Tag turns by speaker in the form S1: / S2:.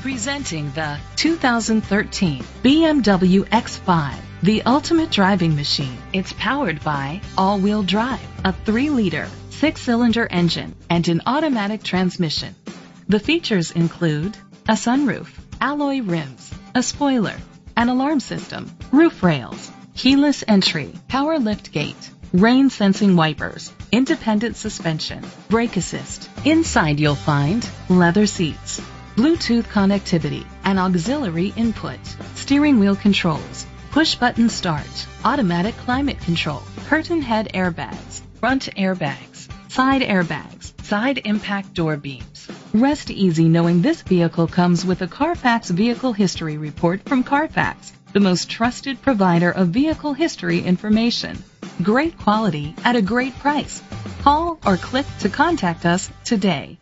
S1: Presenting the 2013 BMW X5. The ultimate driving machine. It's powered by all-wheel drive, a 3-liter, 6-cylinder engine, and an automatic transmission. The features include a sunroof, alloy rims, a spoiler, an alarm system, roof rails, keyless entry, power liftgate, rain-sensing wipers, independent suspension, brake assist. Inside you'll find leather seats, Bluetooth connectivity, an auxiliary input, steering wheel controls, push-button start, automatic climate control, curtain head airbags, front airbags, side impact door beams. Rest easy knowing this vehicle comes with a Carfax Vehicle History Report from Carfax, the most trusted provider of vehicle history information. Great quality at a great price. Call or click to contact us today.